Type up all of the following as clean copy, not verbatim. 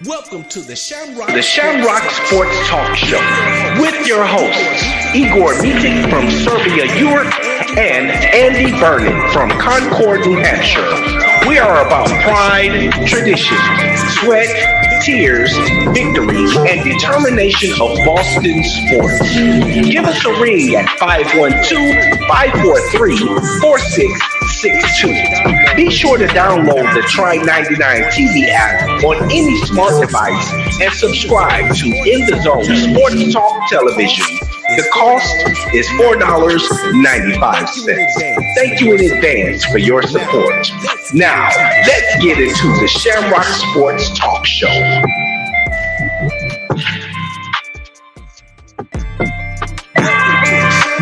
Welcome to the The Shamrock Sports Talk Show with your hosts, Igor Mitic from Serbia, Europe, and Andy Vernon from Concord, New Hampshire. We are about pride, tradition, sweat, tears, victory, and determination of Boston sports. Give us a ring at 512-543-4662. Be sure to download the Try 99 TV app on any smart device and subscribe to In the Zone Sports Talk Television. The cost is $4.95. Thank you in advance for your support. Now, let's get into the Shamrock Sports Talk Show.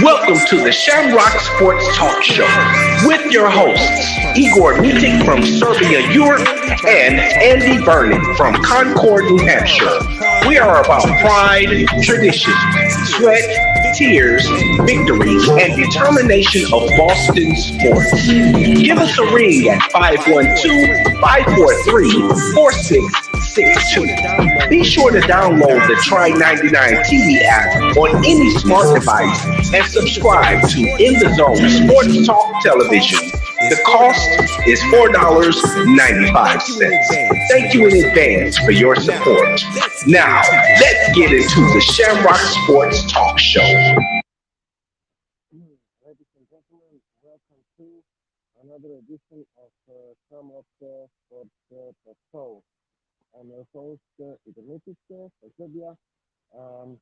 Welcome to the Shamrock Sports Talk Show with your hosts, Igor Mitic from Serbia, Europe, and Andy Vernon from Concord, New Hampshire. We are about pride, tradition, sweat, tears, victory, and determination of Boston sports. Give us a ring at 512-543-4662. Be sure to download the Try 99 TV app on any smart device and subscribe to In the Zone Sports Talk Television. The cost is $4.95. Thank you in advance for your support. Now, let's get into the Shamrock Sports Talk Show. Ladies and gentlemen, welcome to another edition of Shamrock Sports Talk Show. I'm your host, Igor Mitic from Serbia, and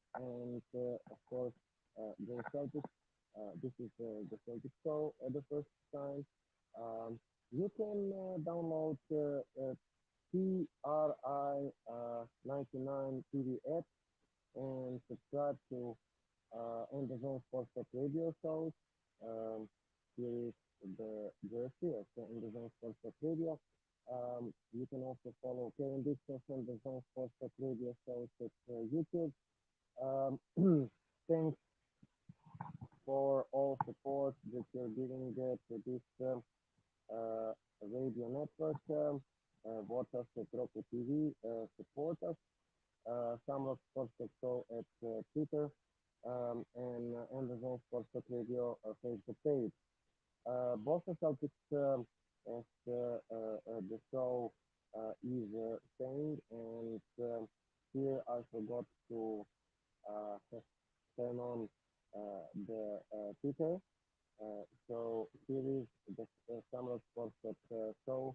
of course, the Celtics. This is the Celtics show at the first time. You can download TRI99 TV app and subscribe to In the Zone Sports Talk Radio shows. Here is the jersey of the In the Zone Sports Talk Radio. You can also follow Kevin Dixon from the Zone Sports Talk Radio shows at YouTube. Thanks for all support that you're giving to this radio network. Watch us at Roku TV, support us. Shamrock Sports Talk Show at Twitter, and the Zone Sports Talk Radio Facebook page. Boston Celtics, as the show is saying, and here I forgot to turn on the Twitter. So here is the Summer Sports Show,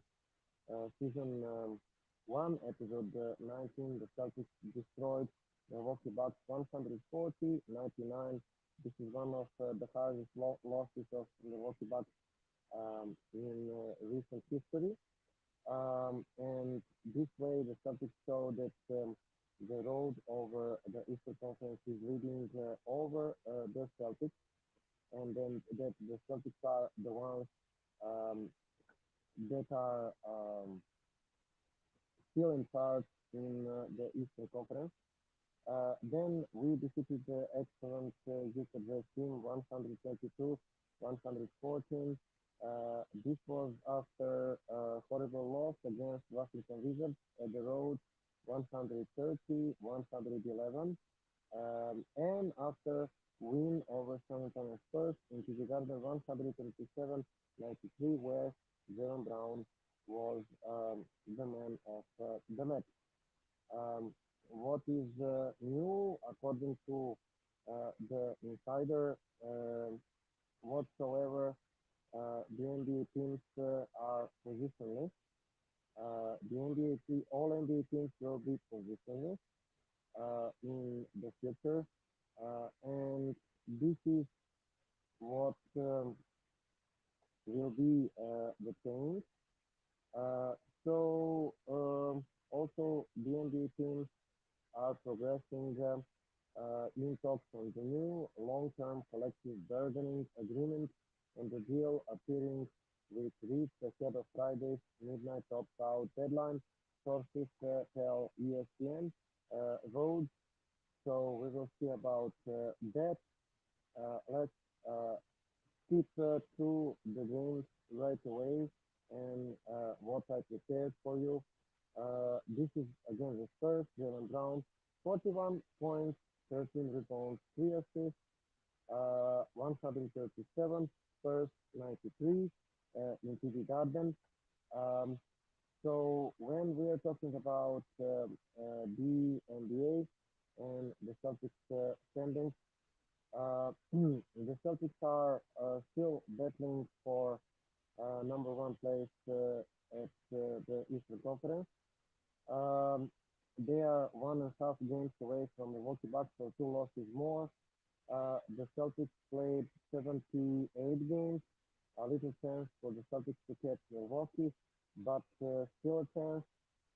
season 1, episode 19. The Celtics destroyed Milwaukee Bucks 140-99. This is one of the hardest losses of Milwaukee Bucks in recent history. And this way, the Celtics show that the road over the Eastern Conference is leading over the Celtics, and then that the Celtics are the ones that are still in charge in the Eastern Conference. Then we defeated the excellent Utah Jazz team 122-114. This was after a horrible loss against Washington Wizards at the road 130-111, and after win over San Antonio Spurs in TD Garden 137-93, where Jaylen Brown was the man of the match. What is new according to the insider whatsoever? The NBA teams are positionless. All NBA teams will be positionless in the future, and this is what will be the change. So also the NBA teams are progressing in talks on the new long-term collective bargaining agreement, and the deal appearing with reached ahead of Friday's midnight opt-out deadline. Sources tell ESPN votes. So we will see about that. Let's skip through the games right away and what I prepared for you. This is against the Spurs. Jalen Brown, 41 points, 13 rebounds, 3 assists, 137. Spurs 93 in TD Garden. Um, so when we are talking about the NBA and the Celtics standings, the Celtics are still battling for number one place at the Eastern Conference. Um, they are 1.5 games away from the Milwaukee Bucks, so two losses more. The Celtics played 78 games, a little chance for the Celtics to catch Milwaukee, but still a chance.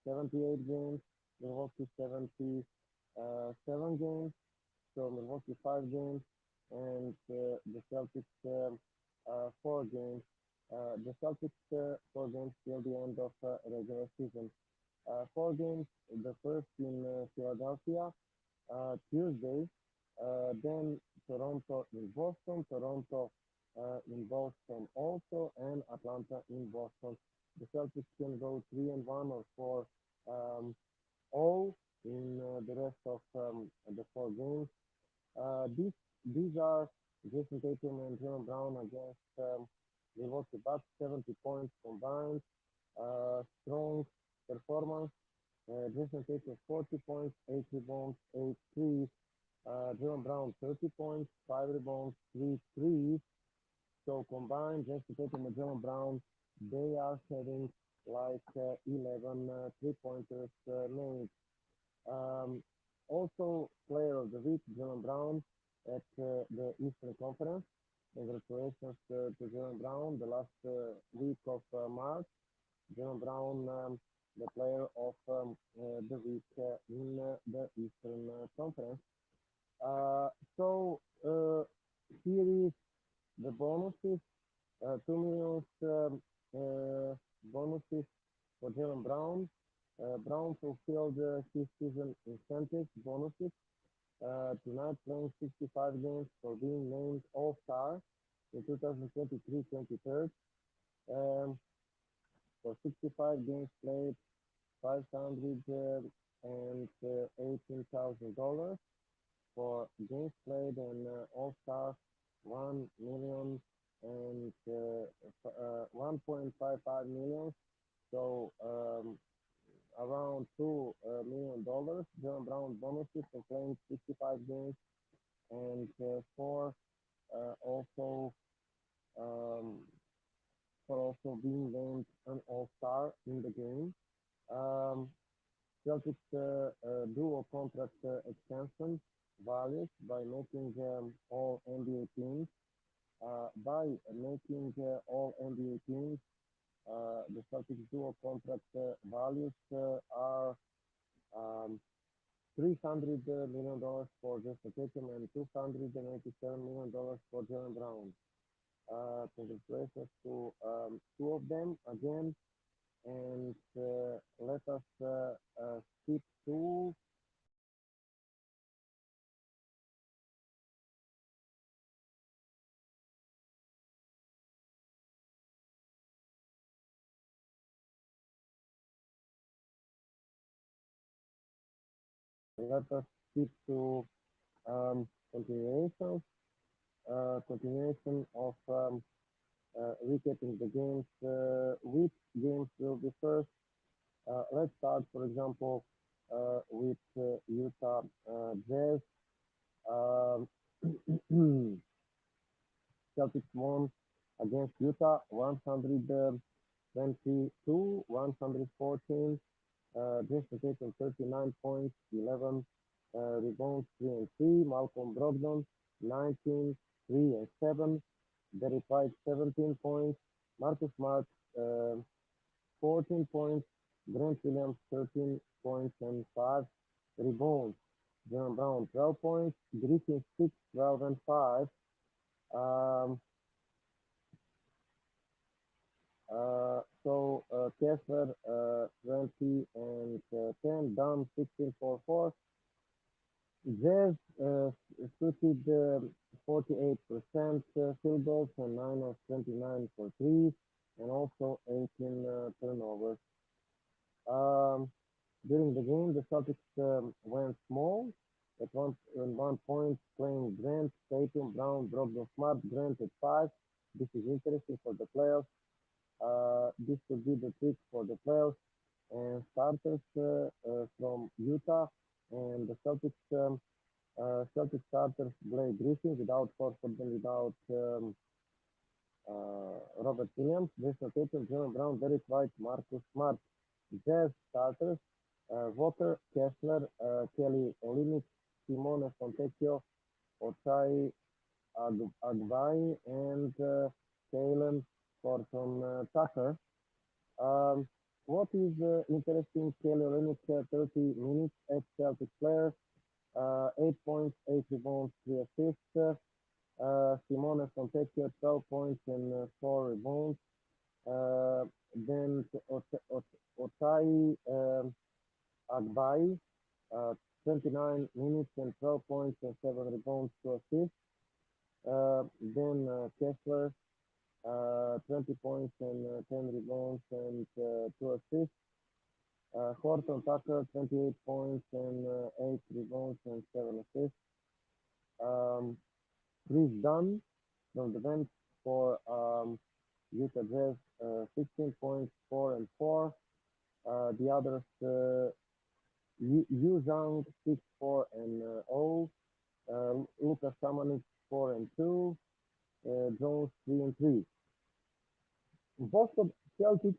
78 games, Milwaukee 77 games, so Milwaukee 5 games, and the Celtics 4 games. The Celtics 4 games till the end of regular season. 4 games, the first in Philadelphia, Tuesday, then Toronto in Boston, Toronto in Boston also, and Atlanta in Boston. The Celtics can go 3-1 or 4 um, all in the rest of the 4 games. These are Jason Tatum and Jalen Brown against Milwaukee Bucks, 70 points combined. Strong performance. Jason Tatum 40 points, 8 rebounds, 8 threes. Jalen Brown 30 points, 5 rebounds, 3 threes. So combined, Jason Tatum and Jalen Brown, they are having like 11 three-pointers made. Um, Also, player of the week, Jalen Brown at the Eastern Conference. Congratulations to Jalen Brown, the last week of March. Jalen Brown, the player of the week in the Eastern Conference. Uh, so here is the bonuses, 2 million bonuses for Jalen Brown. Brown fulfilled his season incentives bonuses tonight, playing 65 games for being named All-Star in 2023-23. Um, for 65 games played, 500 and $18,000. For games played and All-Star, 1 million and 1.55 million. So around $2 million. John Brown bonuses for playing 65 games and also um, for also being named an All-Star in the game. Um, Celtics dual contract extension values by making all NBA teams. By making all NBA teams, the Celtics dual contract values are $300 million for Jason Tatum and $287 million for Jalen Brown. Congratulations to two of them again, and let us skip to let us skip to continuations, continuation of recapping the games. Which games will be first? Let's start, for example, with Utah Jazz. Um, Celtics won against Utah 122, 114. Jason Tatum 39 points, 11 rebounds, 3 and 3. Malcolm Brogdon 19, 3 and 7. Derek White 17 points. Marcus Smart 14 points. Grant Williams 13 points and 5 rebounds. John Brown 12 points. Griffin 6, 12 and 5. Um, Kessler 20 and 10. Dunn 16 for 4. Jazz shooted 48% field goals and 9 of 29 for threes, and also 18 turnovers. Um, During the game, the Celtics went small at one point, playing Grant, Tatum, Brown, Brogdon, Smart, Grant at five. This is interesting for the playoffs. This could be the trick for the playoffs. And starters from Utah and the Celtics starters Blake Griffin without Horford and without Robert Williams, Jason Tatum, Jalen Brown, Derek White, Marcus Smart. Jazz starters Walker, Kessler, Kelly Olynyk, Simone Fontecchio, Ochai Agbai, and Kalen Horton Tucker. Um, what is interesting, Kelly Olynyk, 30 minutes at Celtic player, 8 points, 8 rebounds, 3 assists. Simone Fontecchio, 12 points and 4 rebounds. Uh, then Otai Agbai, 29 minutes and 12 points and 7 rebounds, 2 assists. Then Kessler, 20 points and 10 rebounds and 2 assists. Horton Tucker, 28 points and 8 rebounds and 7 assists. Um, Chris Dunn from the bench for Utah Jazz, 16 points, 4 and 4. The others, Yu Zhang, 6, 4 and 0. Lucas Samanik, 4 and 2. Jones, 3 and 3. Boston Celtics,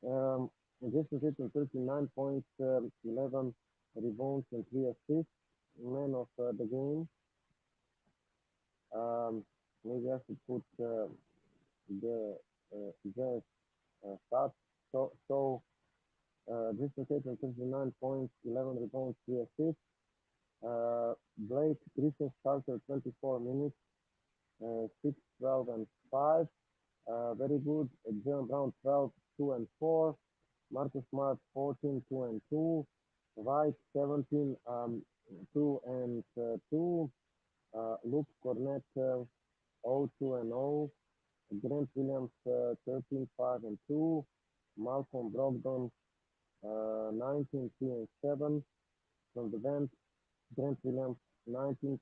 Jason Tatum, 39 points, 11 rebounds and 3 assists. Man of the game. Um, Maybe I should put the Jazz stats. Jason Tatum, 39 points, 11 rebounds, 3 assists. Blake Griffin started 24 minutes, 6, 12, and 5. Very good. Jalen Brown, 12, 2, and 4. Marcus Smart, 14, 2, and 2. White, 17, 2, and 2. Luke Cornett, 0, 2, and 0. Grant Williams, 13, 5, and 2. Malcolm Brogdon, 19, 3, and 7. From the bench, Grant Williams, 19,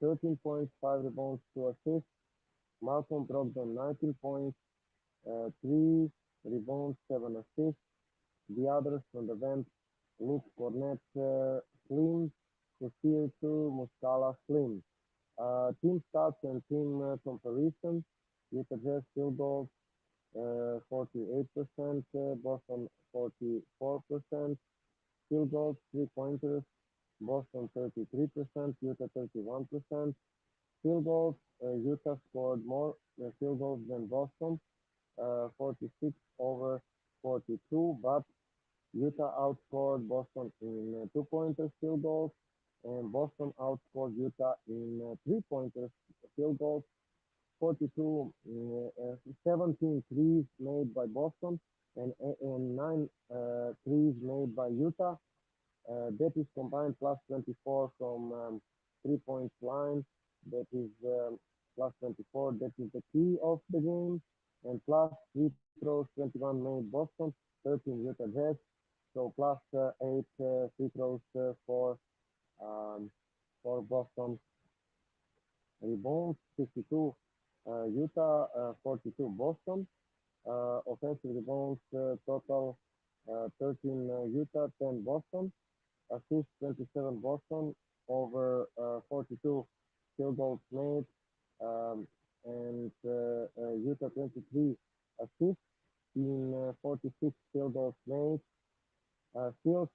13 points, 5 rebounds, 2 assists. Malcolm Brogdon, 19 points, 3 rebounds, 7 assists. The others from the bench, Luke Cornett, Slim, Kusiltu, Muscala, Slim. Team stats and team comparison. Utah Jazz field goals, 48%, Boston 44%, field goals, 3-pointers, Boston 33%, Utah 31%. Field goals, Utah scored more field goals than Boston, 46 over 42, but Utah outscored Boston in 2-pointers field goals, and Boston outscored Utah in 3-pointers field goals, 42, 17 threes made by Boston, and 9 threes made by Utah. That is combined plus 24 from 3 point line. That is plus 24. That is the key of the game. And plus free throws, 21 made Boston, 13 Utah Jazz. So plus 8 free throws um, for Boston. Rebounds, 52 Utah, 42 Boston. Offensive rebounds total 13 Utah, 10 Boston. Assists 27 Boston over 42 field goals made, and Utah 23 assists in 46 field goals made. Steals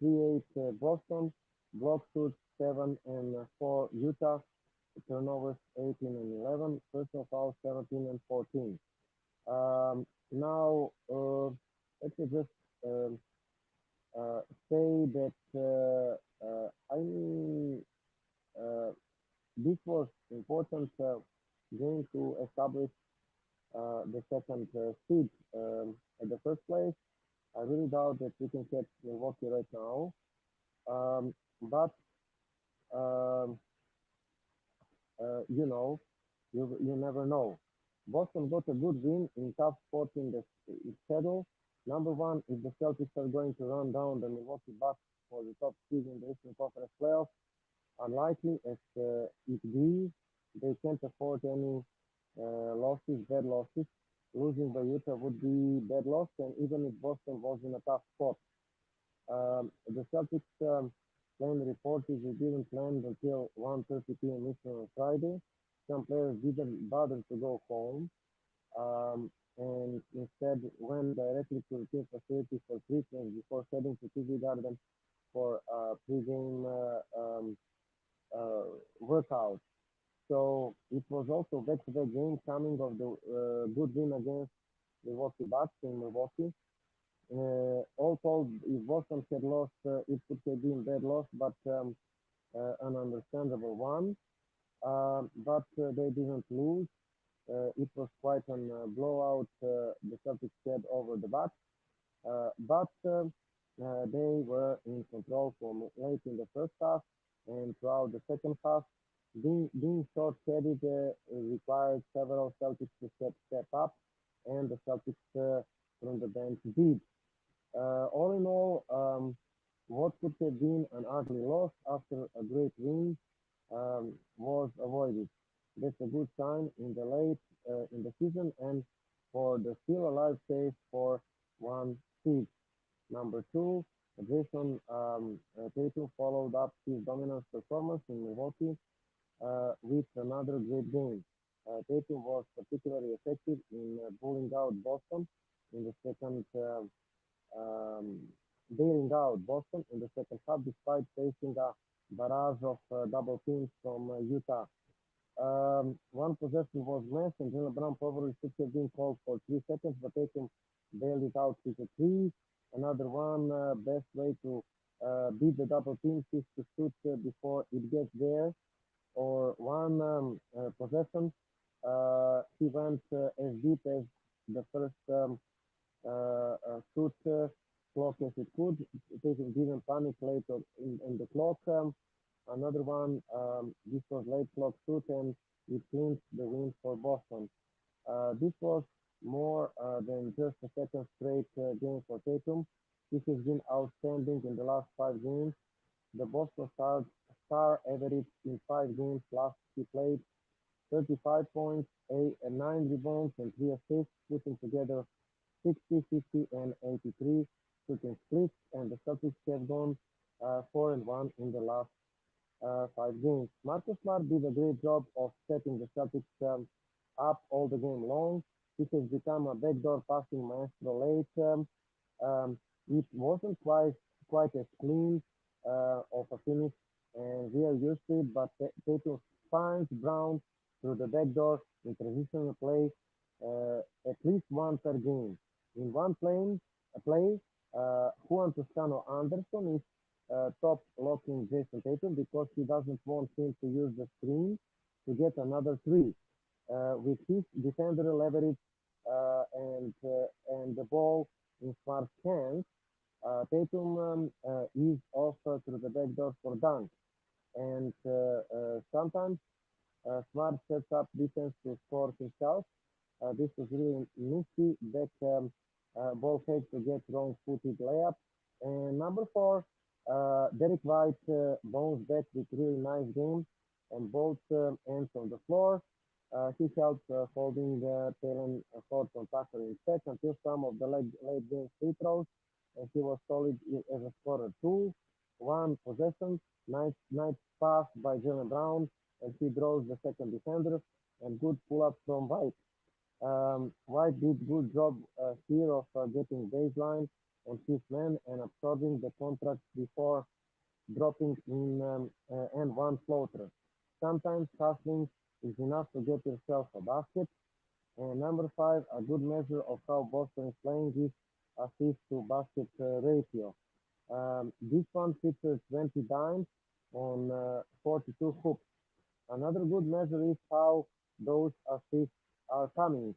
3-8 Boston, block shoot 7 and 4 Utah, turnovers 18 and 11, personal fouls 17 and 14. Now let me just um, say that I mean this was important game to establish the second seed at the first place. I really doubt that we can catch Milwaukee right now, but um, you know, you never know. Boston got a good win in tough spot in the schedule. Number one, if the Celtics are going to run down the Milwaukee Bucks for the top seed in the Eastern Conference playoffs, unlikely as it is, they can't afford any losses, bad losses. Losing by Utah would be bad loss, and even if Boston was in a tough spot. The Celtics plan report is it didn't land until 1:30 p.m. Eastern on Friday. Some players didn't bother to go home and instead went directly to the team facility for treatment before heading to TD Garden for pre-game uh, workout. So it was also back-to-back game coming of the good win against the Milwaukee Bucks in Milwaukee. All told, if Boston had lost, it would have been bad loss, but an understandable one. But they didn't lose. It was quite a blowout the Celtics had over the Bucks, but they were in control from late in the first half and throughout the second half. Being short-headed required several Celtics to step up, and the Celtics from the bench did. All in all, what could have been an ugly loss after a great win was avoided. That's a good sign in the late in the season and for the still alive case for one seed. Number two, Jason Tatum followed up his dominant performance in Milwaukee with another great game. Tatum was particularly effective in bowling out Boston in the second um, bailing out Boston in the second half despite facing a barrage of double teams from Utah. One possession was missed, and Jalen Brown probably should have been called for 3 seconds, but Tatum bailed it out with a three. Another one, best way to beat the double teams is to shoot before it gets there. Or one possession, he went as deep as the first shoot clock as it could. Tatum didn't panic later in the clock. Another one, this was late clock shoot and it clinched the win for Boston. This was more than just a second straight game for Tatum. This has been outstanding in the last 5 games. The Boston star averaged in 5 games last he played 35 points, 9 rebounds, and 3 assists, putting together 60, 50, and 83 shooting splits, and the Celtics have gone 4-1 in the last 5 games. Marcus Smart did a great job of setting the Celtics up all the game long. This has become a backdoor passing maestro late. Um, it wasn't quite as clean of a finish, and we are used to it. But Tatum finds Brown through the backdoor in transitional play at least one per game. In one play, Juan Toscano Anderson is top blocking Jason Tatum because he doesn't want him to use the screen to get another three. With his defender leverage and the ball in Smart's hands, Tatum is off through the back door for dunk. And sometimes Smart sets up defense to score himself. This was really nifty back ball fake to get wrong-footed layup. And number four, Derek White bounced back with really nice game on both ends of the floor. He helped holding Taylor Ford on Tucker in check until some of the late game free throws, and he was solid as a scorer too. One possession, nice pass by Jalen Brown, and he draws the second defender, and good pull-up from White. White did good job here of getting baseline on his man and absorbing the contract before dropping in and one floater. Sometimes hustling is enough to get yourself a basket. And number five, a good measure of how Boston is playing is assist to basket ratio. This one features 20 dimes on 42 hoops. Another good measure is how those assists are coming.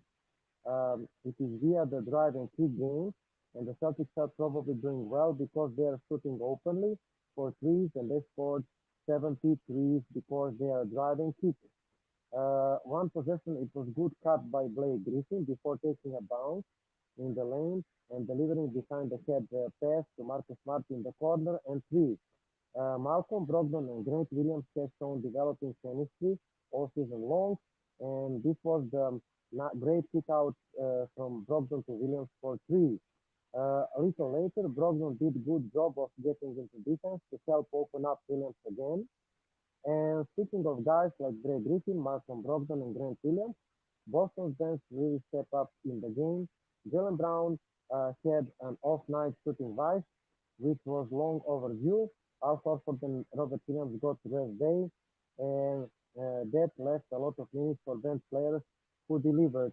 It is via the drive and kick game, and the Celtics are probably doing well because they are shooting openly for threes, and they scored 70 threes because they are driving kick. One possession, it was good cut by Blake Griffin before taking a bounce in the lane and delivering behind the head pass to Marcus Smart in the corner. And three, Malcolm Brogdon and Grant Williams have shown developing chemistry all season long, and this was the great kick out from Brogdon to Williams for three. A little later, Brogdon did good job of getting into defense to help open up Williams again. And speaking of guys like Dre Griffin, Malcolm Brogdon, and Grant Williams, Boston's bench really stepped up in the game. Jalen Brown had an off night shooting vice, which was long overdue. Al Horford and Robert Williams got rest day, and that left a lot of minutes for bench players who delivered.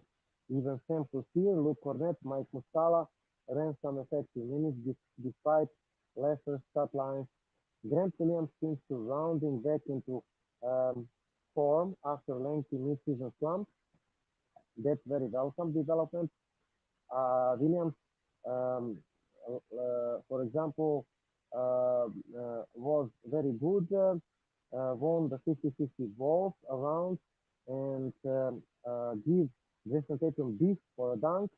Even Sam Kusier, Luke Cornett, Mike Muscala ran some effective minutes despite lesser stat lines. Grant Williams seems to rounding back into um, form after lengthy mid-season slump. That's very welcome development. Williams, um, for example, was very good, won the 50-50 balls around, and give Jason Tatum beef for a dunk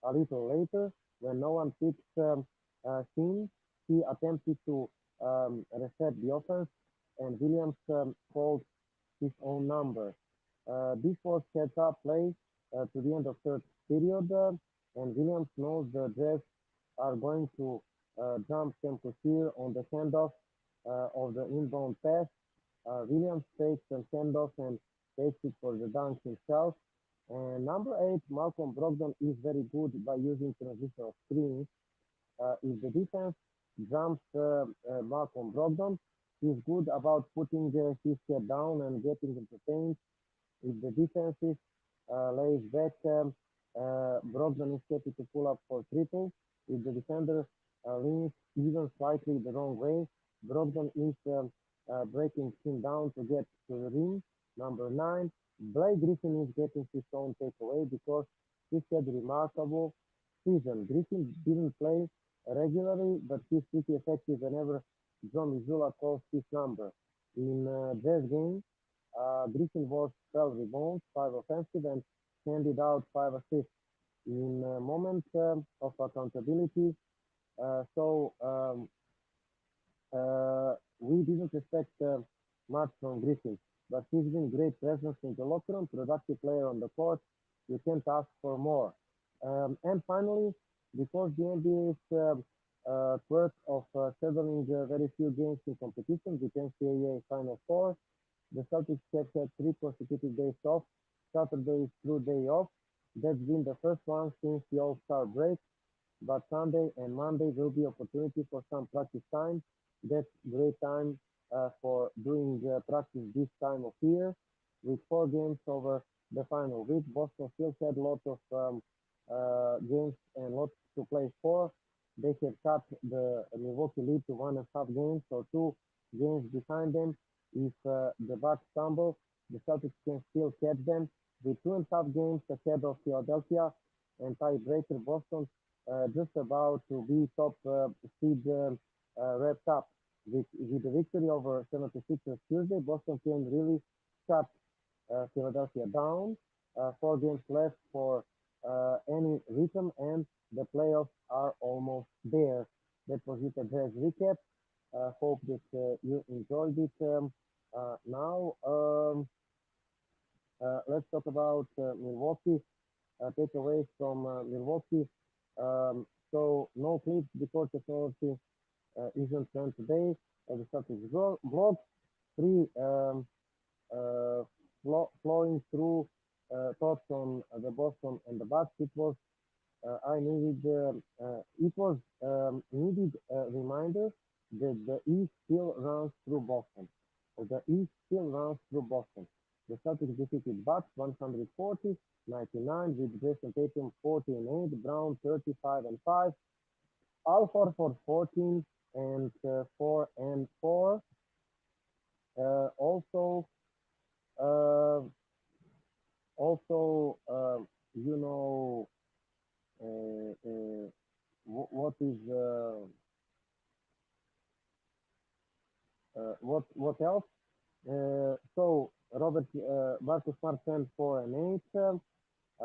a little later when no one picks him. He attempted to reset the offense, and Williams called his own number. This was heads-up play to the end of third period, and Williams knows the Jazz are going to jump Sam Kusier on the handoff of the inbound pass. Williams takes the handoff and takes it for the dunk himself. And number eight, Malcolm Brogdon is very good by using transitional screens. If the defense jumps Malcolm Brogdon, he's good about putting his head down and getting into paint. If the defense lays back, Brogdon is happy to pull up for triple. If the defender leans even slightly the wrong way, Brogdon is breaking him down to get to the rim. Number nine, Blake Griffin is getting his own takeaway because he had remarkable season. Griffin didn't play regularly, but he's pretty effective whenever John Missoula calls his number. In Jazz game, Griffin was 12 rebounds, 5 offensive, and handed out 5 assists in moments of accountability. We didn't expect much from Griffin, but he's been great presence in the locker room, productive player on the court. You can't ask for more. And finally, because the NBA is quirk of scheduling very few games in competition with NCAA Final Four, the Celtics have had three consecutive days off. Saturday is true day off. That's been the first one since the All-Star break, but Sunday and Monday will be opportunity for some practice time. That's great time for doing practice this time of year. With four games over the final week, Boston still had lots of games and lots to play for. They have cut the Milwaukee lead to 1.5 games, so two games behind them. If the Bucks stumble, the Celtics can still catch them. With 2.5 games ahead of Philadelphia and tiebreaker Boston, just about to be top seed wrapped up. With the victory over 76ers Tuesday, Boston can really shut Philadelphia down. 4 games left for any rhythm, and the playoffs are almost there. That was it, a Jazz recap. Hope that you enjoyed it. Now, let's talk about Milwaukee. Takeaways from Milwaukee. No clips because technology isn't planned today. The Celtics blog. Three flowing through thoughts on the Boston and the Bucks. It was needed reminder that the East still runs through Boston. The East still runs through Boston. The Celtics defeated Bucks 140-99 with Jason Tatum 40 and 8, Brown 35 and 5, Al Horford 14 and 4 and 4. Also, uh, also, you know, uh, uh, what is what else? Robert Marcus Smart 10 4 and 8.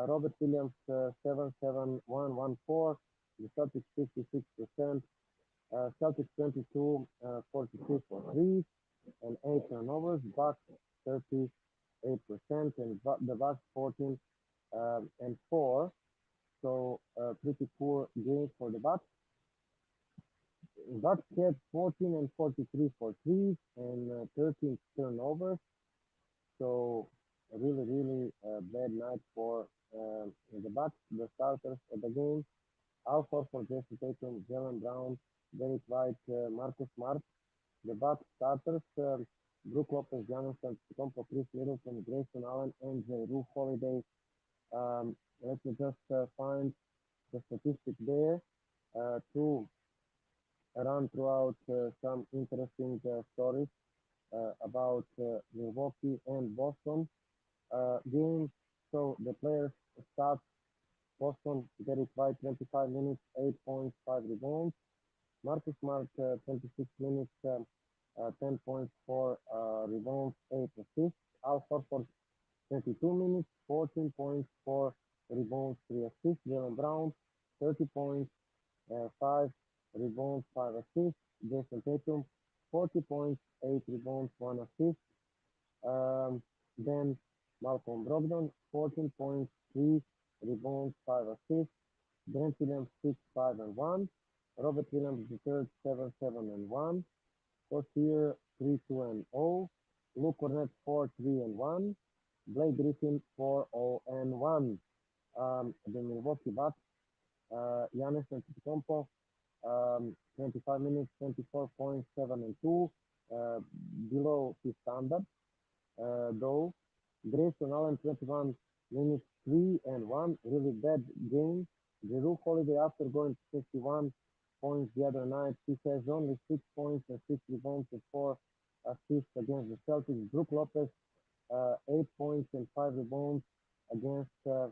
Robert Williams 7 7 1 1 4. The Celtics 56%, Celtics 22, 43 for threes, and 8 turnovers. Bucks 38%, and the Bucks 14 and 4. So pretty poor game for the Bucks. Bucks had 14 and 43 for threes and 13 turnovers. So really bad night for the Bucks. The starters at the game: Al Horford, Jason Tatum, Jalen Brown, Derek White, Marcus Smart. The Bucks starters: Brook Lopez, Giannis Antetoukompo, Chris Middleton, Grayson Allen, and Jrue Holiday. Let me just find the statistic there to run throughout some interesting stories about Milwaukee and Boston game. So the players start: Boston, Derek White, 25 minutes, 8 points, 5 rebounds. Marcus Smart, 26 minutes, 10 points, 4 rebounds, 8 assists. Al Horford, 22 minutes, 14 points, 4 rebounds, 3 assists. Jalen Brown, 30 points, 5 rebounds, 5 assists. Jason Tatum, 40 points, 8 rebounds, 1 assist. Then Malcolm Brogdon, 14 points, 3 rebounds, 5 assists. Brent Williams, 6, 5, and 1. Robert Williams III, 7, 7, and 1. Rozier, 3, 2, and 0. Luke Cornett, 4, 3, and 1. Blake Griffin, 4, 0, and 1. The Milwaukee Bucks, Giannis Antetoukompo, 25 minutes, 24 points, 7, and 2. Below his standard, though. Grayson Allen, 21 minutes, 3 and 1. Really bad game. Jrue Holiday, after going to 51 points the other night, he has only 6 points and 6 rebounds and 4 assists against the Celtics. Brook Lopez, 8 points and 5 rebounds against, the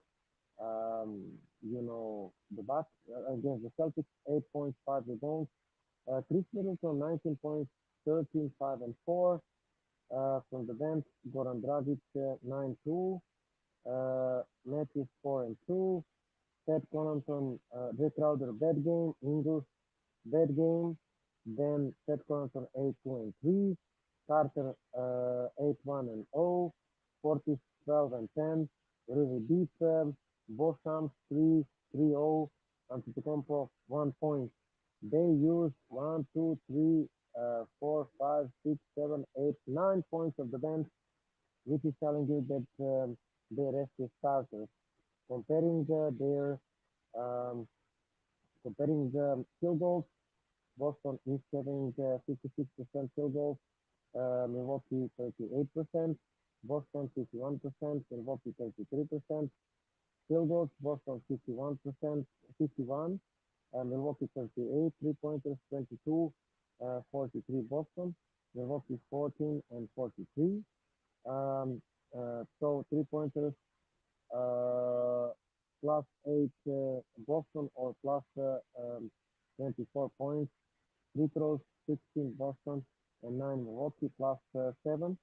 Bucks, against the Celtics, 8 points, 5 rebounds. Chris Middleton, 19 points, 13, 5, and 4. From the bench, Goran Dragic, 9-2. Matthews, 4 and 2. Ted Connaughton, Jay Crowder, bad game. Ingles, bad game. Then Ted Connaughton, 8-2 and 3. Carter, 8-1 and 0. Portis, 12 and 10. Really deep. Bosham, 3-0. Antetokounmpo, 1 point. They used 1, 2, 3, 4, 5, 6, 7, 8, 9 points of the bench, which is telling you that they rested starters. Comparing um, the field goals, Boston is having 56% field goals, Milwaukee 38%, Boston 51%, Milwaukee 33%. Field goals, Boston 51%, 51, Milwaukee 38, 3-pointers 22, 43 Boston, Milwaukee 14 and 43. So 3-pointers plus 8 Boston or plus 24 points. Free throws 16 Boston and 9 Milwaukee plus 7.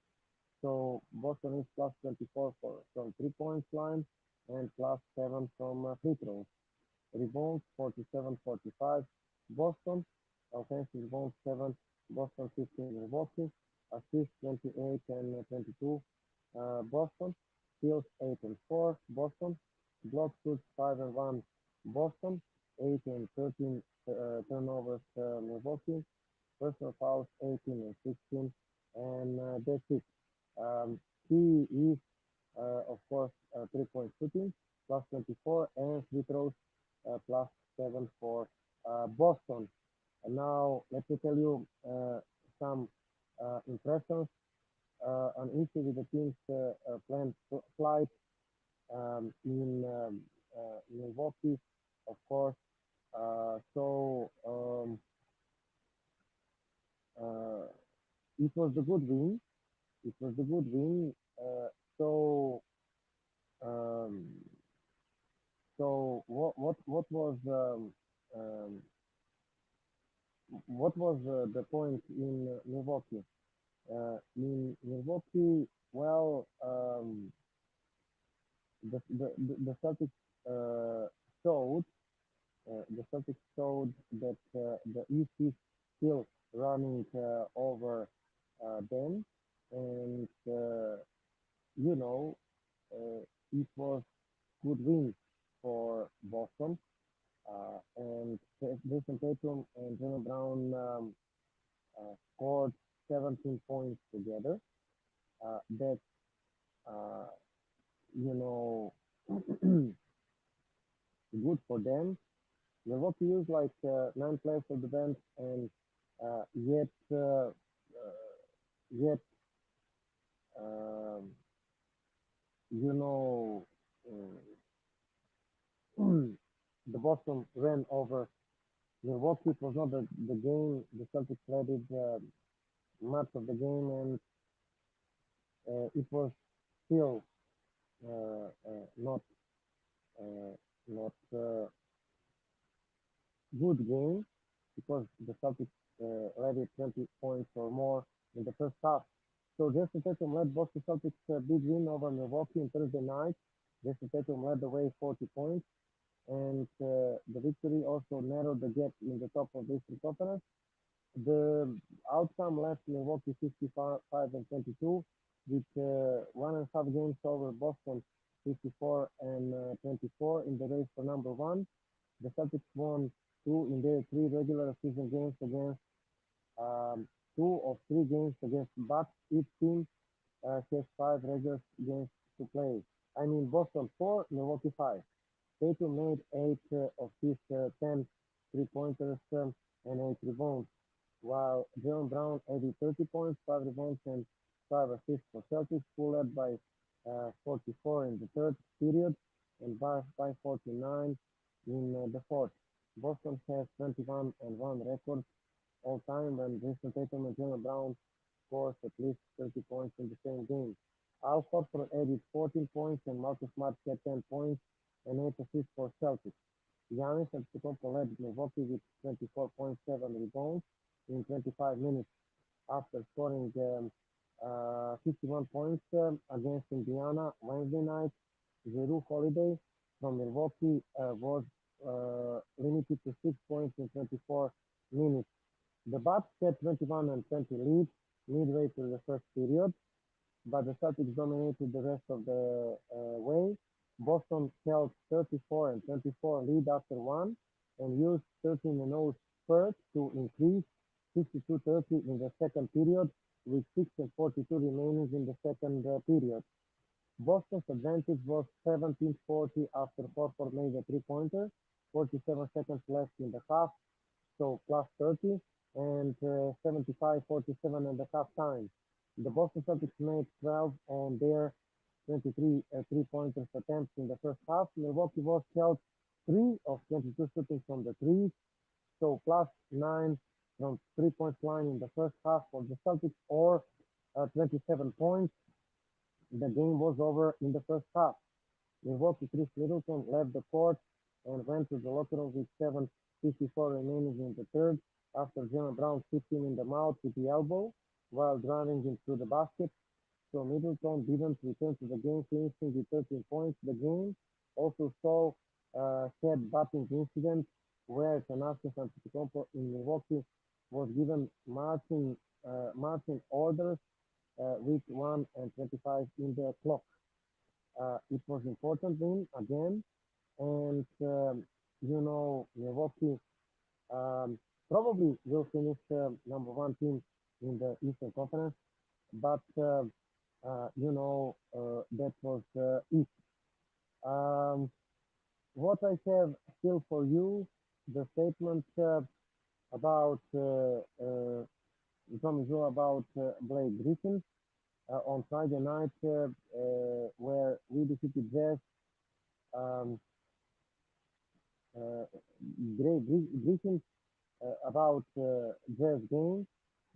So Boston is plus 24 from 3 points line and plus 7 from free throws. Rebounds 47-45 Boston. Offensive rebounds 7 Boston, 15 Milwaukee. Assists 28 and 22 Boston. Steals 8 and 4 Boston. Block shoots 5 and 1 Boston. 8 and 13 turnovers Milwaukee. Personal fouls 18 and 16, and that's it. He is, of course, 3-point shooting, plus 24, and free throws, plus 7 for Boston. And now, let me tell you some impressions on each of the team's planned flight in Milwaukee, of course. Uh, it was a good win. It was a good win. So, um, um, what was the point in Milwaukee? In Milwaukee, well, the Celtics showed the Celtics showed that the East is still running over them, and you know, it was good win for Boston. And Jason Tatum and Jalen Brown scored 17 points together. That's uh, you know good for them. Milwaukee used like 9 players of the bench, and yet yet um, you know the Boston ran over Milwaukee. It was not the game. The Celtics led it much of the game, and it was still not uh, not good game because the Celtics led it 20 points or more in the first half. So Jason Tatum led Boston Celtics big win over Milwaukee on Thursday night. Jason Tatum led the way 40 points, and the victory also narrowed the gap in the top of the Eastern Conference. The outcome left Milwaukee 55 and 22, with 1.5 games over Boston 54 and 24 in the race for number one. The Celtics won two in their three regular season games against um, two of three games against Bucks. Each team has five regular games to play. I mean, Boston four, Milwaukee five. Tatum made eight of his 10 three-pointers and eight rebounds, while Jalen Brown added 30 points, five rebounds, and five assists for Celtics, who led by 44 in the third period and by 49 in the fourth. Boston has 21 and 1 record all time when Jason Tatum and Jalen Brown scores at least 30 points in the same game. Al Horford added 14 points and Marcus Smart had 10 points and 8 assists for Celtics. Giannis Antetoukompo led Milwaukee with 24.7 rebounds in 25 minutes after scoring 51 points against Indiana Wednesday night. Jrue Holiday from Milwaukee was limited to 6 points in 24 minutes. The Bucks had 21 and 20 lead midway through the first period, but the Celtics dominated the rest of the way. Boston held 34 and 24 lead after one and used 13 and 0 spurt to increase 62-30 in the second period with 6 and 42 remaining in the second period. Boston's advantage was 17-40 after Horford made a three-pointer, 47 seconds left in the half, so plus 30, and 75-47 at the half time. The Boston Celtics made 12 on their 23 three-pointers attempts in the first half. Milwaukee was held 3 of 22 shooting from the threes, so plus 9 from three-point line in the first half for the Celtics, or 27 points. The game was over in the first half. Milwaukee Chris Middleton left the court and went to the locker room with 7:54 remaining in the third after Jalen Brown kicked him in the mouth with the elbow while driving into the basket. So Middleton didn't return to the game, finishing with 13 points. The game also saw a head-butting incident where Giannis Antetoukompo in Milwaukee was given marching orders with 1 and 25 in the clock. It was important win again, and Milwaukee probably will finish number one team in the Eastern Conference, but that was it. Um, what I have still for you, the statement about from Joe about Blake Griffin on Friday night, where we defeated Jazz. Um, Griffin about Jazz game.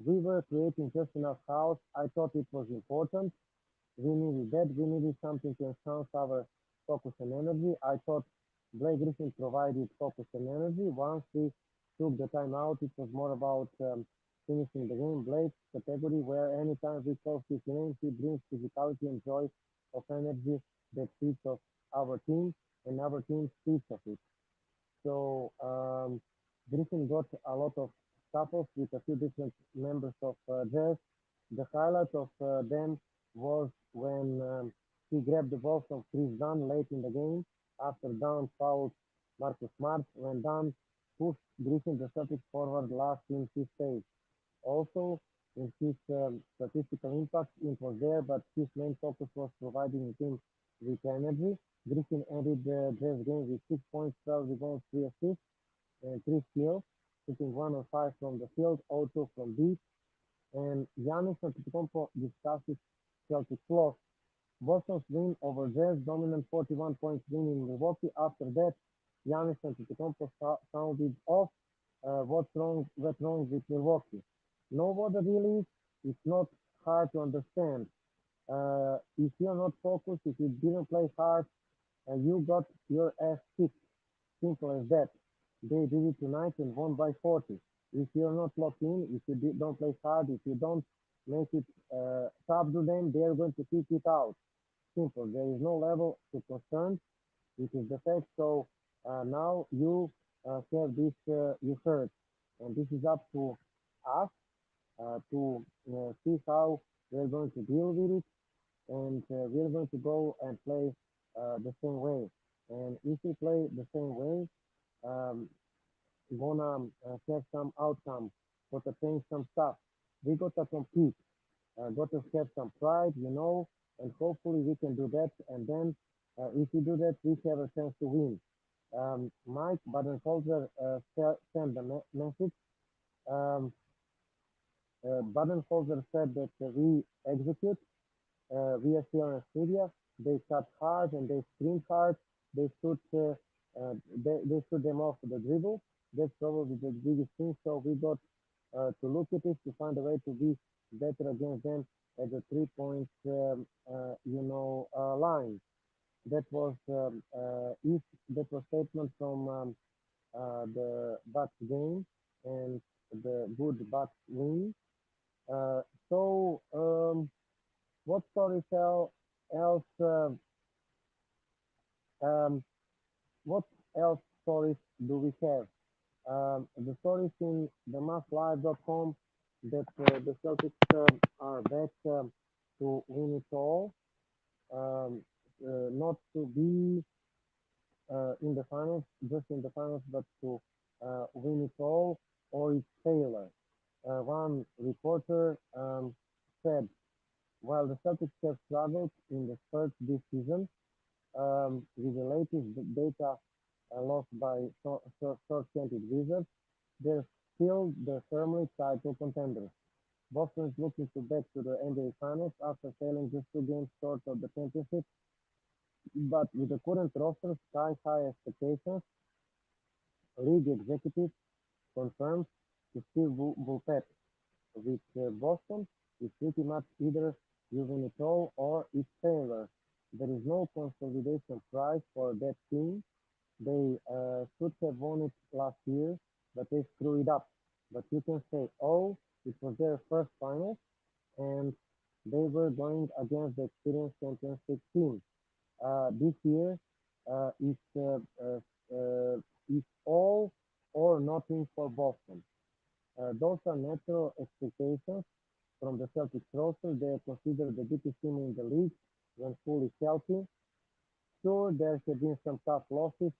We were creating just enough house. I thought it was important. We needed that. We needed something to enhance our focus and energy. I thought Blake Griffin provided focus and energy. Once we took the time out, it was more about finishing the game. Blake's category where anytime we call his name, he brings physicality and joy of energy that fits of our team, and our team speaks of it. So Griffin got a lot of scuffles with a few different members of Jazz. The highlight of them was when he grabbed the ball from Chris Dunn late in the game after Dunn fouled Marcus Smart when Dunn pushed Griffin the Celtics forward last in his stage. Also, in his statistical impact, it was there, but his main focus was providing the team with energy. Griffin ended the Jazz game with 6 points, 12 rebounds, 3 assists, and 3 steals, shooting 1 of 5 from the field, 0-2 from deep. And Giannis Antetokounmpo discusses Celtic flaws. Boston's win over Jazz dominant 41 points win in Milwaukee. After that, Giannis Antetokounmpo sounded off. What's wrong with Milwaukee? Nobody really. It's not hard to understand. If you're not focused, if you didn't play hard, you got your ass kicked. Simple as that. They did it tonight and won by 40. If you're not locked in, if you don't play hard, if you don't make it subdue them, they are going to kick it out. Simple. There is no level to concern. It is the fact. So now you have this you heard, and this is up to us to see how we're going to deal with it, and we're going to go and play the same way. And if we play the same way, um, gonna have some outcome, gotta change some stuff. We gotta compete, gotta have some pride, and hopefully we can do that. And then if we do that, we have a chance to win. Mike Budenholzer sent the message. Um, Budenholzer said that we execute. We are here in Syria. They shot hard and they screamed hard. They shoot, they shoot them off the dribble. That's probably the biggest thing. So we got to look at it to find a way to be better against them at the 3 point, line. That was if that was statement from the Bucks game and the good Bucks win. Uh, so what stories else? Um, what else stories do we have? The stories in the masslive.com that the Celtics are back to win it all, um, not to be in the finals, just in the finals, but to win it all, or it's failure. One reporter said, while the Celtics have struggled in the spurt this season, with the latest data lost by short-sighted Wizards, they're still the firmly title contenders. Boston is looking to back to the NBA Finals after failing just 2 games short of the championship, but with the current roster, sky-high expectations, league executives confirmed to Steve Bulpett with Boston is pretty much either you win it all or it's failure. There is no consolidation prize for that team. They should have won it last year, but they screw it up. But you can say, oh, it was their first final, and they were going against the experienced championship team. This year, it's, uh, uh, it's all or nothing for Boston. Those are natural expectations from the Celtics roster. They are considered the deepest team in the league when fully healthy. Sure, there have been some tough losses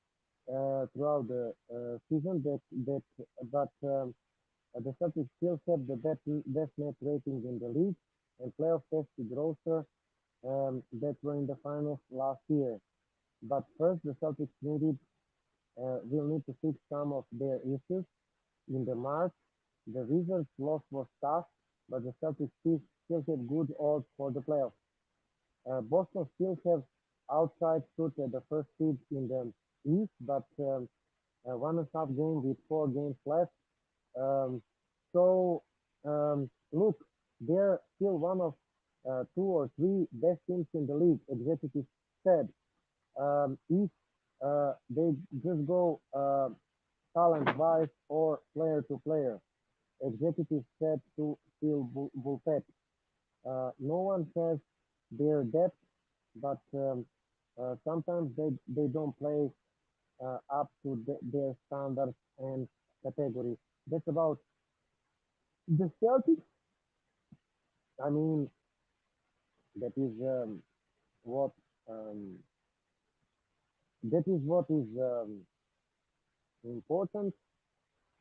throughout the season, but the Celtics still have the best net ratings in the league and playoff tested roster that were in the finals last year. But first, the Celtics will need to fix some of their issues. In the March, the Wizards' loss was tough, but the Celtics still have good odds for the playoffs. Boston still have outside shoot at the first seed in the East, but 1.5 game with 4 games left. Um, so look, they're still one of 2 or 3 best teams in the league. Executives said if they just go talent-wise or player to player. Executives said to Phil Bulpett. No one has their depth, but sometimes they don't play up to their standards and category. That's about the Celtics. I mean, that is what um, what is important.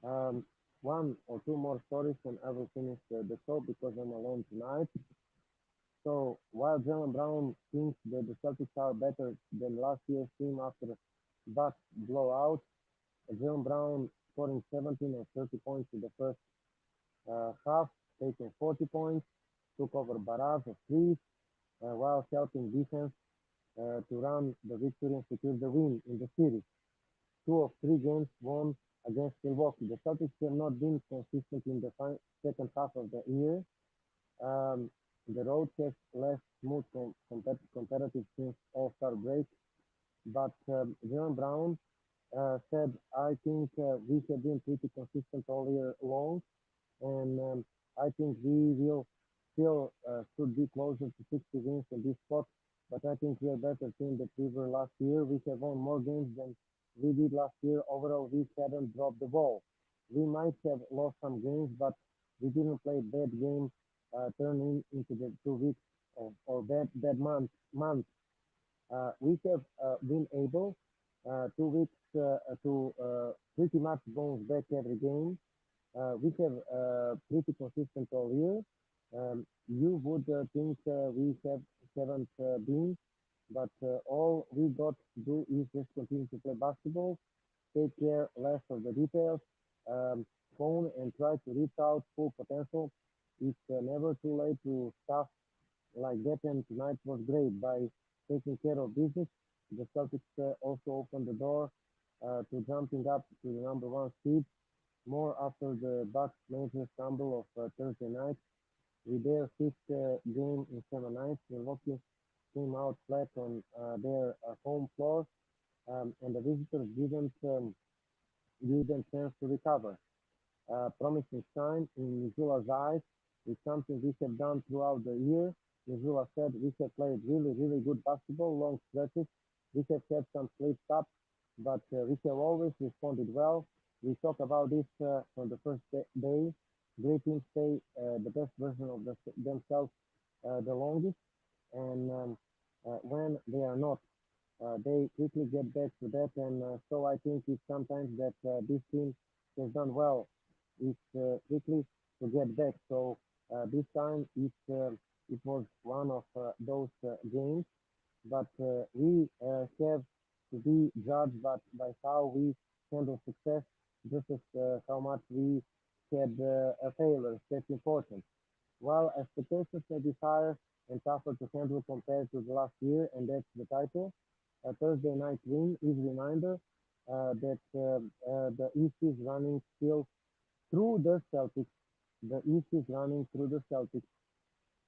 Um, one or two more stories, and I will finish the show because I'm alone tonight. So while Jalen Brown thinks that the Celtics are better than last year's team after Bucks blowout, Jalen Brown scoring 17 or 30 points in the first half, taking 40 points, took over barrage of threes while helping defense to run the victory and secure the win in the series. Two of three games won against Milwaukee. The Celtics have not been consistent in the second half of the year. Um, the road has less smooth competitive since All-Star break, but Jalen Brown said, I think we have been pretty consistent all year long, and I think we will still should be closer to 60 wins in this spot. But I think we are better team than we were last year. We have won more games than we did last year. Overall, we haven't dropped the ball. We might have lost some games, but we didn't play bad game, turning into the 2 weeks or bad month. We have been able 2 weeks to pretty much bounce back every game. We have pretty consistent all year. You would think we haven't been, but all we got to do is just continue to play basketball, take care less of the details, um, phone and try to reach out full potential. It's never too late to stuff like that, and tonight was great by taking care of business. The Celtics also opened the door to jumping up to the number one seed more after the Bucks major stumble of Thursday night. With their fifth game in 7 nights, Milwaukee came out flat on their home floor, and the visitors didn't give them chance to recover. Promising sign in Missoula's eyes is something we have done throughout the year. Missoula said we have played really, really good basketball, long stretches. We have had some slips up, but we have always responded well. We talk about this from the first day. Great teams stay the best version of themselves the longest, and when they are not, they quickly get back to that. And so I think it's sometimes that this team has done well is quickly to get back. So this time it was one of those games, but we have to be judged by how we handle success, just as how much we had a failure. That's important. While expectations may be higher and tougher to handle compared to the last year, and that's the title, a Thursday night win is a reminder that the East is running still through the Celtics. The East is running through the Celtics.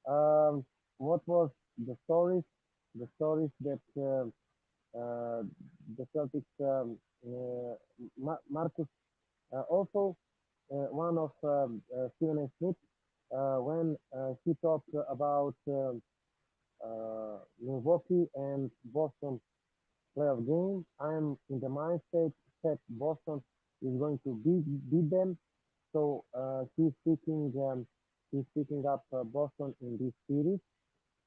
Um, what was the stories? The stories that the Celtics, Marcus, also one of Stephen A. Smith, when he talked about Milwaukee and Boston playoff game, I'm in the mindset that Boston is going to beat them. So he's picking up Boston in this series,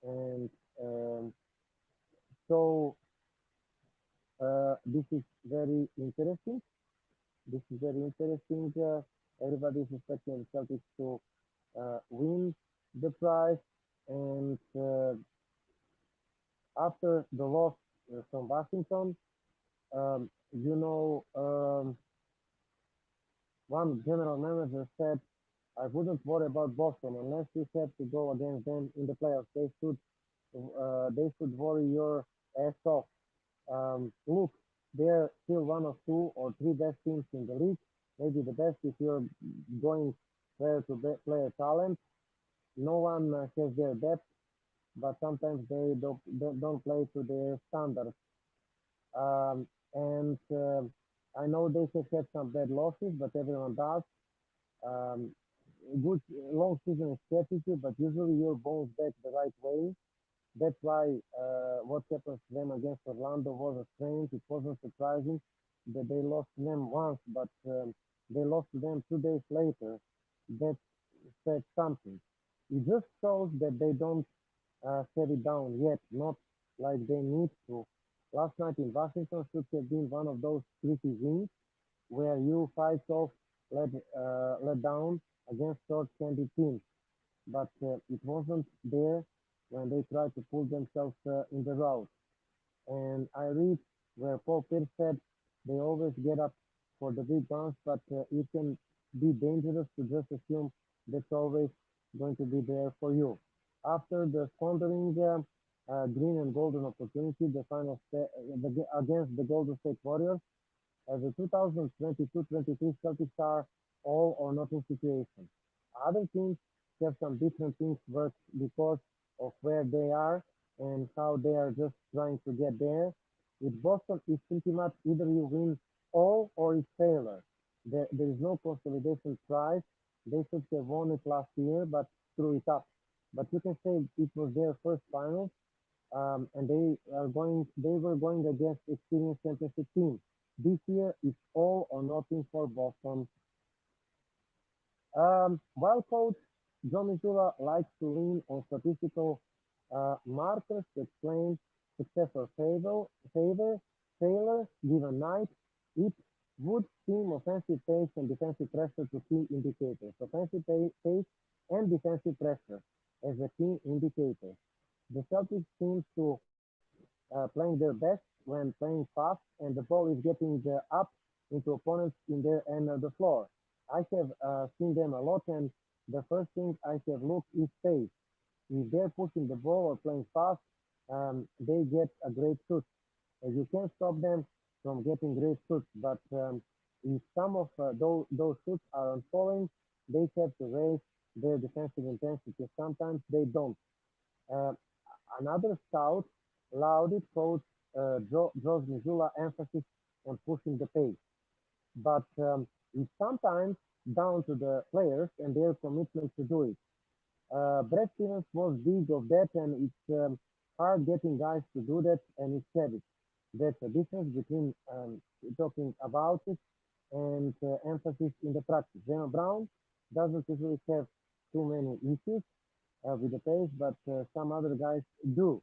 and um, so this is very interesting. This is very interesting. Everybody is expecting the Celtics to win the prize, and after the loss from Washington, you know, one general manager said, "I wouldn't worry about Boston unless you have to go against them in the playoffs. They should worry your ass off. Look, they're still one of two or three best teams in the league. Maybe the best if you're going player to player talent. No one has their depth, but sometimes they don't play to their standards. And I know they have had some bad losses, but everyone does. Um, good long season is strategy, but usually you're bounce back the right way. That's why what happened to them against Orlando wasn't strange. It wasn't surprising. that they lost them once, but they lost to them 2 days later. That said something. It just shows that they don't set it down yet, not like they need to. Last night in Washington should have been one of those tricky wins where you fight off, let down against short-handed teams, but it wasn't there when they tried to pull themselves in the route. And I read where Paul Pierce said they always get up for the big guns, but it can be dangerous to just assume that's always going to be there for you. After the squandering green and golden opportunity, against the Golden State Warriors, the 2022-23 Celtics are all or nothing situation. Other teams have some different things work because of where they are and how they are just trying to get there. With Boston, it's pretty much either you win all or it's failure. There is no consolidation prize. They should have won it last year, but screw it up. But you can say it was their first finals, and they were going against experienced championship team. This year it's all or nothing for Boston. While coach John Missoula likes to lean on statistical markers to explain success or failure given night, it would seem offensive pace and defensive pressure to key indicators. Pace and defensive pressure as a key indicator. The Celtics seem to playing their best when playing fast and the ball is getting up into opponents in their end of the floor. I have seen them a lot, and the first thing I have looked is pace. If they're pushing the ball or playing fast, they get a great shoot. You can't stop them from getting great shoots, but if some of those shoots are on falling, they have to raise their defensive intensity. Sometimes they don't. Uh, Another scout lauded coach Joe Missoula emphasis on pushing the pace, but it's sometimes down to the players and their commitment to do it. Brad Stevens was big of that, and it's hard getting guys to do that, and it's habit. There's a difference between talking about it and emphasis in the practice. Jalen Brown doesn't usually have too many issues with the pace, but some other guys do.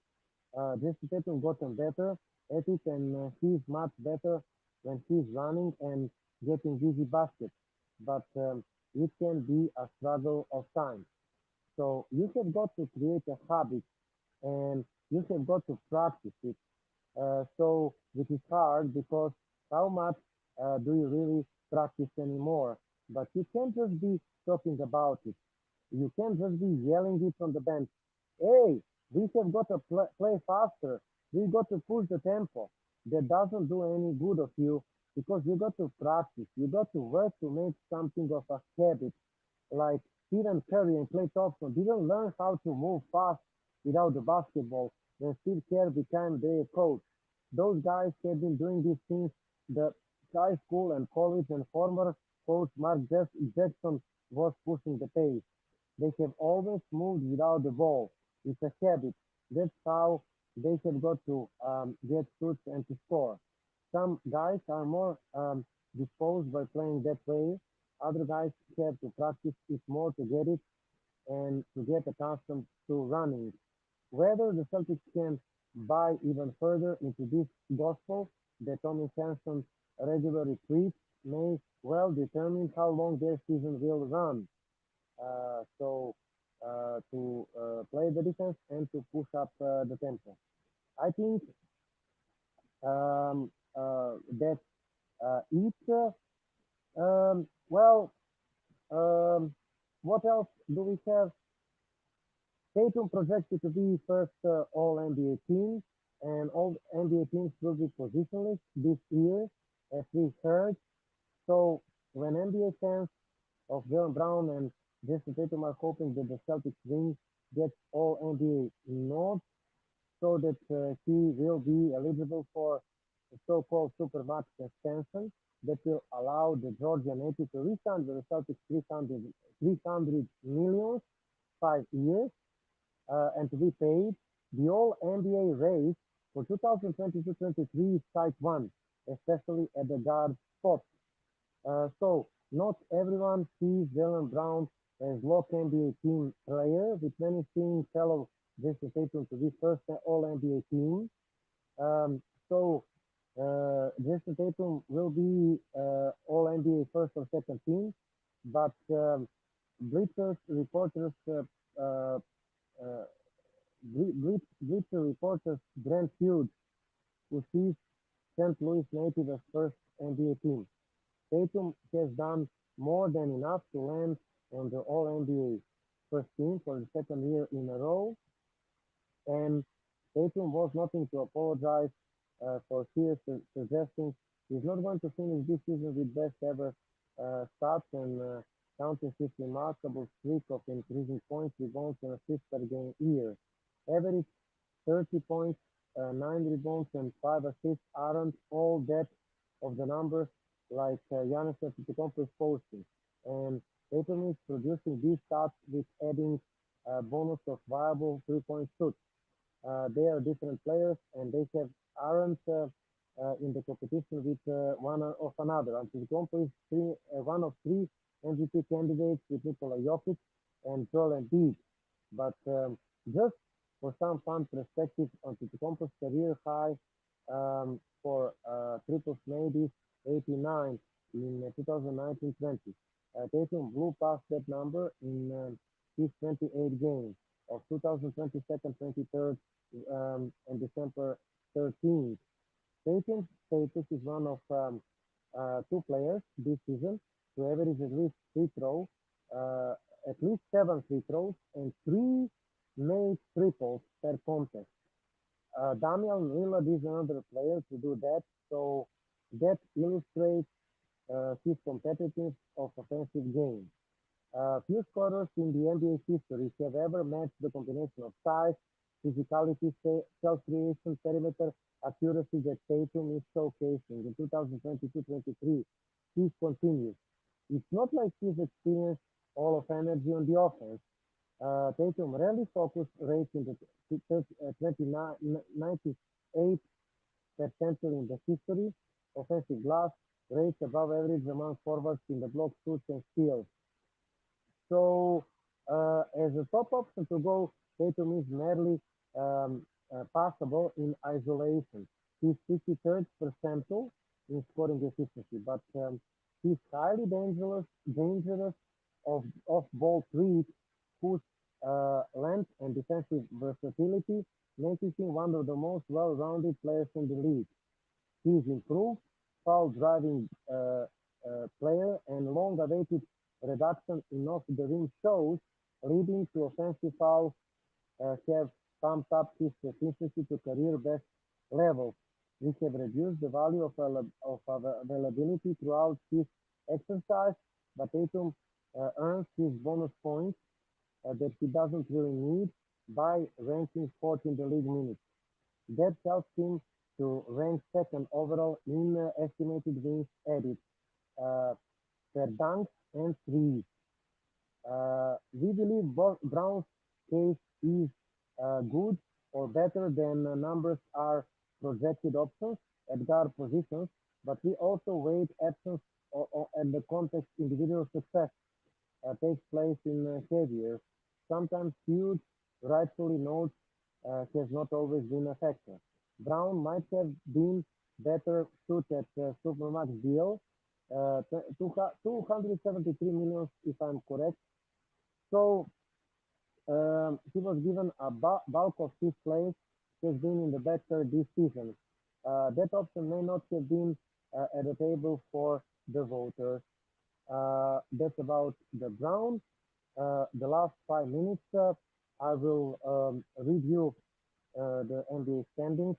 Jason Tatum gotten better at it, and he's much better when he's running and getting easy baskets. But it can be a struggle of time. So you have got to create a habit, and you have got to practice it. Which is hard because how much do you really practice anymore? But you can't just be talking about it. You can't just be yelling it on the bench. Hey, we have got to play faster. We got to push the tempo. That doesn't do any good of you because you got to practice. You got to work to make something of a habit. Like Stephen Curry and Klay Thompson didn't learn how to move fast without the basketball when Steve Kerr became their coach. Those guys have been doing these things the high school and college, and former coach Mark Jackson was pushing the pace. They have always moved without the ball. It's a habit. That's how they have got to get shoots and to score. Some guys are more disposed by playing that way. Other guys have to practice it more to get it and to get accustomed to running. Whether the Celtics can buy even further into this gospel that Tommy Hansen's regular retreats may well determine how long their season will run. To play the defense and to push up the tempo. I think that it. Well, um, what else do we have? Tatum projected to be first All NBA team, and all NBA teams will be positionless this year, as we heard. So when NBA fans of Jalen Brown and Jason Tatum are hoping that the Celtics win gets All NBA nod, so that he will be eligible for the so-called Supermax extension that will allow the Georgia native to re-sign with the Celtics 300 million 5 years and to be paid. The All NBA race for 2022-23 is type 1. especially at the guard spot. So not everyone sees Jaylen Brown as lock NBA team player, with many seeing fellow Jason Tatum to be first All NBA team. Um, so Jason Tatum will be All NBA first or second team, but Blitzers reporters uh, uh, Blitzer reporters Brent Hughes, who sees St. Louis native as first NBA team. Tatum has done more than enough to land on the All NBA first team for the second year in a row, and Tatum was nothing to apologize for here, suggesting he's not going to finish this season with best ever stats and counting his remarkable streak of increasing points, rebounds, and assists per game year. Average 30 points, 9 rebounds, and 5 assists aren't all that of the numbers like Giannis Antetoukompo is posting. And Tatum is producing these stats with adding a bonus of viable three-point shoots. They are different players and they have aren't in the competition with one of another. Antetokounmpo is one of three MVP candidates with Nikola Jokic and Joel Embiid. But just for some fun perspective, Antetokounmpo's career high for triples made is 89 in 2019-20. Tatum blew past that number in his 28 games of 2022, 23rd, and December 13th. Tatum's status is one of two players this season to average uh, at least seven free throws and three made triples per contest. Damian Lillard is another player to do that, so that illustrates his competitiveness of offensive game. Few scorers in the NBA history have ever matched the combination of size, physicality, self-creation, perimeter accuracy that Tatum is showcasing in 2022-23. He continues. It's not like he's experienced all of energy on the offense. Tatum rarely focused rates in the 98th percentile in the history. Offensive glass rates above average among forwards in the block, shoots, and steals. So, as a top option to go, Tatum is merely passable in isolation. He's 53rd percentile in scoring efficiency, but he's highly dangerous off-ball threat, whose length and defensive versatility makes him one of the most well-rounded players in the league. He's improved foul driving player and long-awaited reduction in off-the-rim shows, leading to offensive fouls have pumped up his efficiency to career best levels. We have reduced the value of availability throughout his exercise, but Tatum earns his bonus points that he doesn't really need by ranking fourth in the league minutes. That helps him to rank second overall in estimated wins added uh, per dunks and threes. We believe Brown's case is good or better than numbers are projected options at guard positions, but we also weight absence and the context individual success takes place in behavior. Sometimes huge, rightfully notes has not always been a factor. Brown might have been better suited at Supermax deal, 273 million if I'm correct. So he was given a bulk of his plays has been in the better this season. That option may not have been at the table for the voters. That's about the Brown. The last 5 minutes, I will review the NBA standings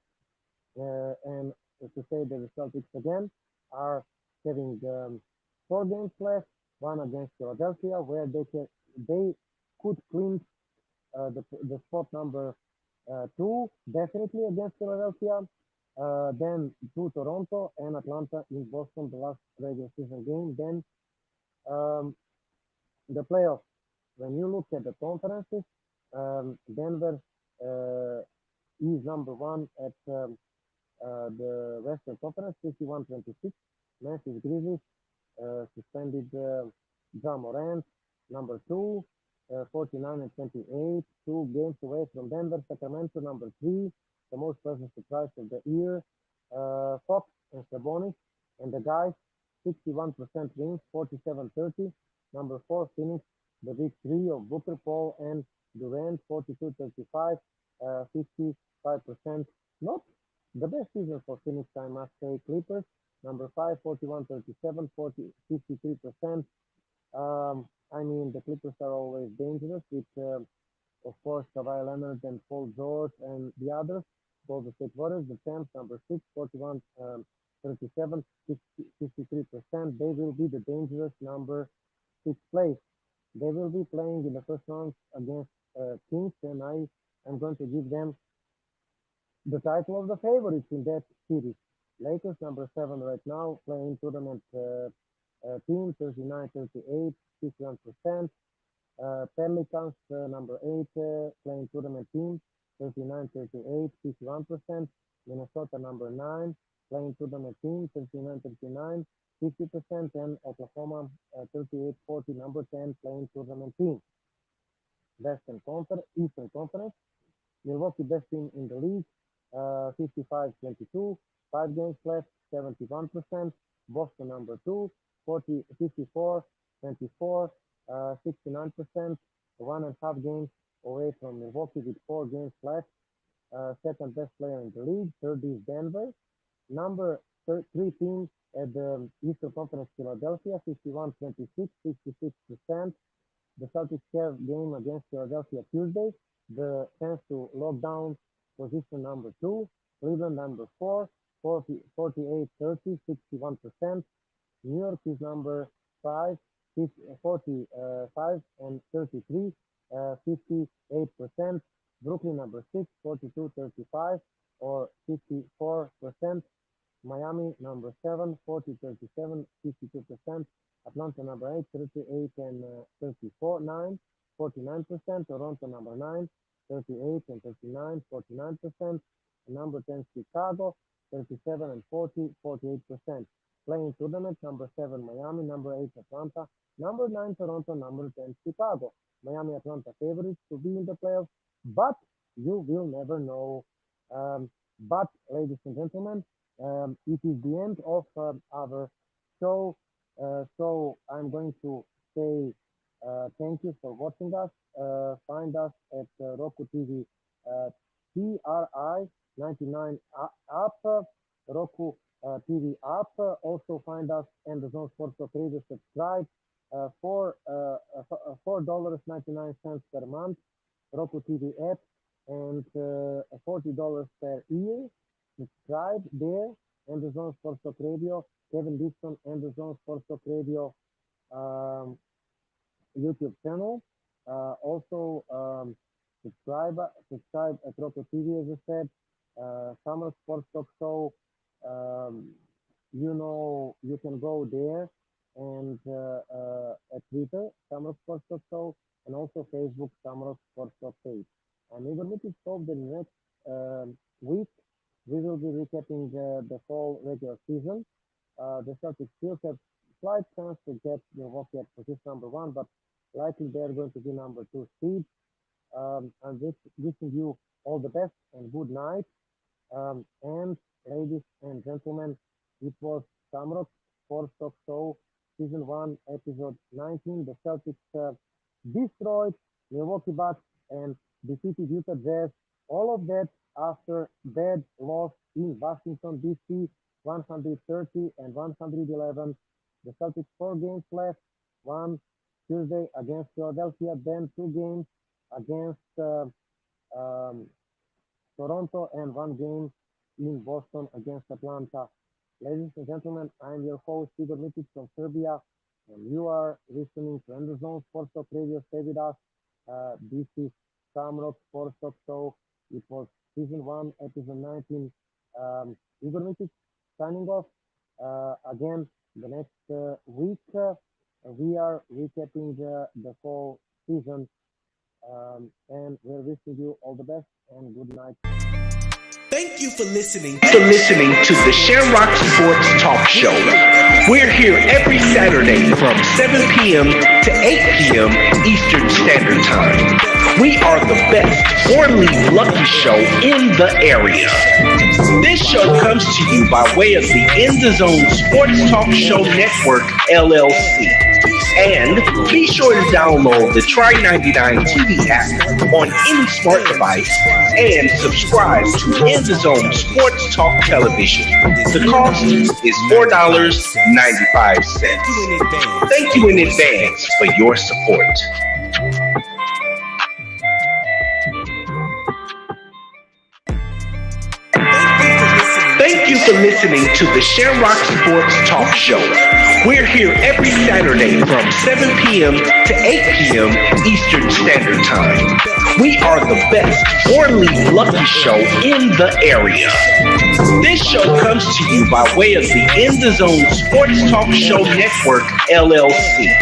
and to say the Celtics again are having 4 games left, one against Philadelphia, where they could clinch the spot number two, definitely against Philadelphia. Then to Toronto and Atlanta in Boston, the last regular season game. Then the playoffs. When you look at the conferences, Denver is number one at The Western Conference, 51-26. Memphis Grizzlies suspended Ja Morant. Number two, 49-28. 2 games away from Denver. Sacramento, number three, the most pleasant surprise of the year. Fox and Sabonis and the guys, 61% wins, 47-30. Number four, Phoenix, the big three of Booker, Paul, and Durant, 42-35, 55%. Not the best season for Phoenix, I must say. Clippers, number five, 41-37, 53%. I mean, the Clippers are always dangerous with, of course, Kawhi Leonard and Paul George and the others. Golden State Warriors, the champs, number six, 41, 37, 53%. They will be the dangerous number six place. They will be playing in the first round against Kings, and I am going to give them the title of the favorites in that series. Lakers, number seven right now, playing tournament team, 39-38, 51%. Pelicans, number eight, playing tournament team, 39-38, 51%. Minnesota, number nine, playing tournament team, 39-39, 50%. And Oklahoma, 38-40, number 10, playing tournament team. Eastern Conference, Milwaukee best team in the league, 55-22, 5 games left, 71%. Boston number two, 54-24, 69%. 1.5 games away from Milwaukee with 4 games left. Second best player in the league. Third is Denver. Number three team at the Eastern Conference, Philadelphia, 51-26, 66%. The Celtics have game against Philadelphia Tuesday. The chance to lock down position number two. Cleveland number four, 48-30, 61%. New York is number five, 45 and 33, 58%. Brooklyn number six, 42-35 or 54%. Miami number seven, 40-37, 52%. Atlanta number eight, 38 and 34, 49%. Toronto number nine, 38 and 39, 49%. Number 10, Chicago, 37 and 40, 48%. Playing tournament, number seven, Miami, number eight, Atlanta, number nine, Toronto, number 10, Chicago. Miami, Atlanta favorites to be in the playoffs, but you will never know. But, ladies and gentlemen, it is the end of our show. So I'm going to say thank you for watching us. Find us at Roku TV TRI99 app, Roku TV app. Also find us and the Zone Sports Talk Radio. Subscribe for $4.99 per month. Roku TV app and $40 per year. Subscribe there and the Zone Sports Talk Radio. Kevin Dixon and the Zone Sports Talk Radio YouTube channel. Also, subscribe at Roku TV, as I said. Summer Sports Talk Show. You can go there and at Twitter, Summer Sports Talk Show, and also Facebook, Summer Sports Talk page. And even if it's the next week, we will be recapping the fall regular season. The Celtics still have slight chance to get Milwaukee at position number one, but likely they are going to be number two seed. I'm wishing you all the best and good night. And ladies and gentlemen, it was Shamrock Sports Talk Show, Season 1, Episode 19. The Celtics destroyed Milwaukee Bucks and defeated Utah Jazz. All of that after bad loss in Washington, D.C., 130 and 111. The Celtics 4 games left. One Tuesday against Philadelphia, then 2 games against Toronto, and 1 game in Boston against Atlanta. Ladies and gentlemen, I'm your host, Igor Mitic from Serbia, and you are listening to Endzone Sports Talk Radio. Stay with us. This is Shamrock Sports Talk Show. It was Season 1, Episode 19. Igor Mitic signing off. Again, the next week, we are recapping the fall season. And we're wishing you all the best and good night. Thank For listening to the Shamrock Sports Talk Show. We're here every Saturday from 7 p.m. to 8 p.m. Eastern Standard Time. We are the best Orly Lucky show in the area. This show comes to you by way of the In the Zone Sports Talk Show Network, LLC. And be sure to download the Try99 TV app on any smart device and subscribe to In the Zone Sports Talk Television. The cost is $4.95. Thank you in advance for your support. Thank you for listening to the Shamrock Sports Talk Show. We're here every Saturday from 7 p.m. to 8 p.m. Eastern Standard Time. We are the best Orly Lucky show in the area. This show comes to you by way of the In the Zone Sports Talk Show Network, LLC.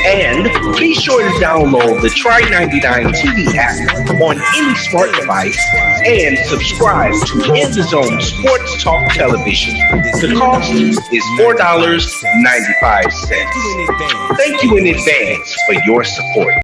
And be sure to download the Try99 TV app on any smart device and subscribe to In the Zone Sports Talk Television. The cost is $4.95. Thank you in advance for your support.